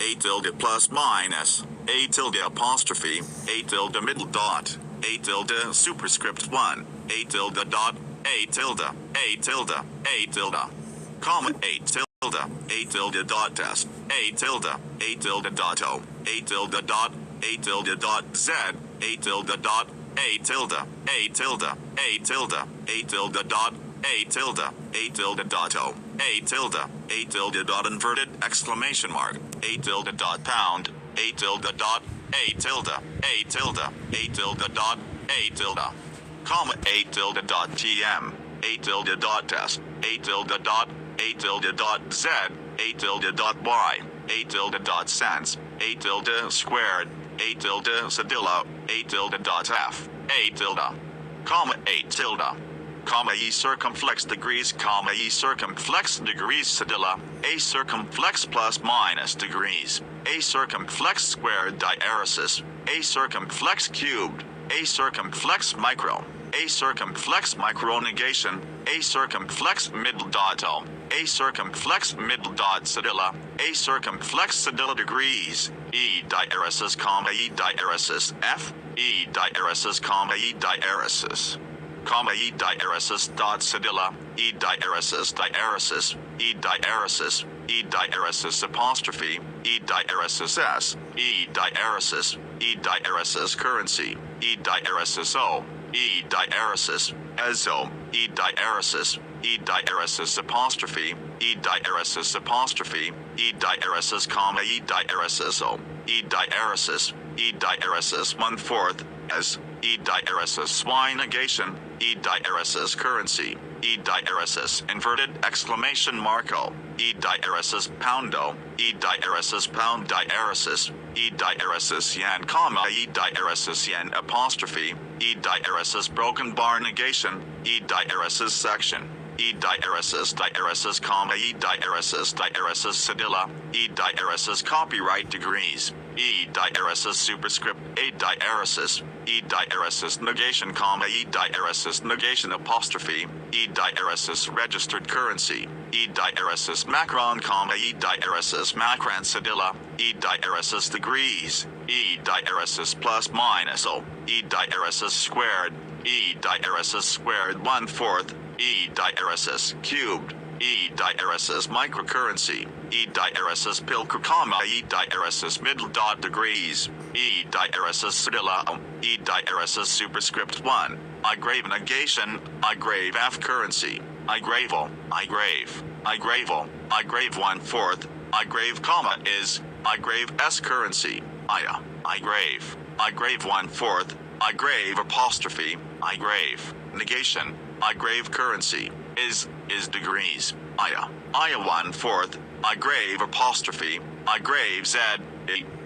A tilde plus minus, A tilde apostrophe, A tilde middle dot, A tilde superscript 1, A tilde dot, A tilde, A tilde, A tilde, comma, A tilde dot test, A tilde dot O, A tilde dot Z, A tilde dot, A tilde, A tilde, A tilde, A tilde dot, A tilde dot O, A tilde dot inverted exclamation mark, A tilde dot pound, A tilde dot, A tilde, A tilde, A tilde dot, A tilde, comma, A tilde dot TM, A tilde dot test, A tilde dot, A tilde dot Z, A tilde dot Y, A tilde dot sense, A tilde squared, A tilde cedilla, A tilde dot F, A tilde, comma, A tilde, comma, E circumflex degrees, comma, E circumflex degrees cedilla, A circumflex plus minus degrees, A circumflex squared diaresis, A circumflex cubed, A circumflex micro, A circumflex micro negation, A circumflex middle dot O, A circumflex middle dot cedilla, A circumflex cedilla degrees, E diaresis, comma, E diaresis F, E diaresis, comma, E diaresis, comma, E diaresis dot cedilla, E diaresis diaresis, E diaresis, E diaresis apostrophe, E diaresis S, E diaresis, E diaresis currency, E diaresis O, E diaresis, ezo, E diaresis, E diaresis apostrophe, E diaresis apostrophe, E diaresis, comma, E diaresis O, E diaresis, E diaresis 1/4, as, E diaresis swine negation, E diaresis currency, E diaresis inverted exclamation mark O, E diaresis poundo, E diaresis pound diaresis, E diaresis yen, comma, E diaresis yen apostrophe, E diaresis broken bar negation, E diaresis section, E diaresis comma, E diaresis cedilla, E diaresis copyright degrees, E diaresis superscript, A diaresis, E diaresis negation, comma, E diaresis negation apostrophe, E diaresis registered currency, E diaresis macron, comma, E diaresis macron cedilla, E diaresis degrees, E diaresis plus minus O, E diaresis squared, E diaresis squared 1/4, E diaresis cubed, E diaresis microcurrency, E diaresis pilker, comma, E diaresis middle dot degrees, E diaresis cedilla, E diaresis superscript 1, I grave negation, I grave F currency, I gravel, I grave, I gravel, I grave 1/4, I grave, comma, is, I grave S currency, I grave 1/4, I grave apostrophe, I grave negation, I grave currency, is degrees, I 1/4, I grave apostrophe, I grave Z,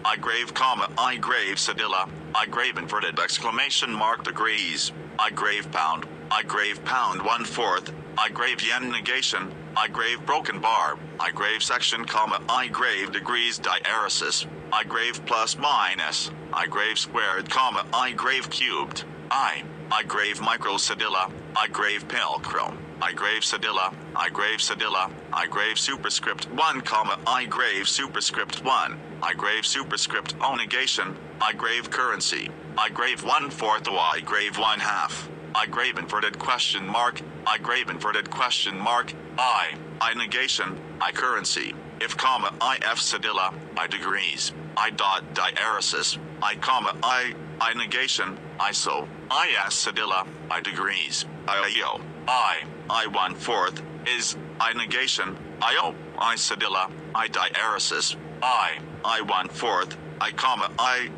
I grave, comma, I grave cedilla, I grave inverted exclamation mark degrees, I grave pound 1/4, I grave yen negation, I grave broken bar, I grave section, comma, I grave degrees diaresis, I grave plus minus, I grave squared, comma, I grave cubed, I grave micro cedilla, I grave pilcro, I grave cedilla, I grave cedilla, I grave superscript 1, comma, I grave superscript 1, I grave superscript O negation, I grave currency, I grave 1/4 O, I grave 1/2, I grave inverted question mark, I grave inverted question mark, I negation, I currency, if, comma, I F cedilla, I degrees, I dot diaresis, I, comma, I negation, ISO, IS cedilla, I degrees, IO, I 1/4, is, I negation, IO, I cedilla, I diaresis, I 1/4, I, comma, I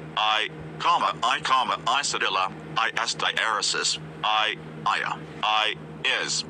cedilla, IS diaresis, I is.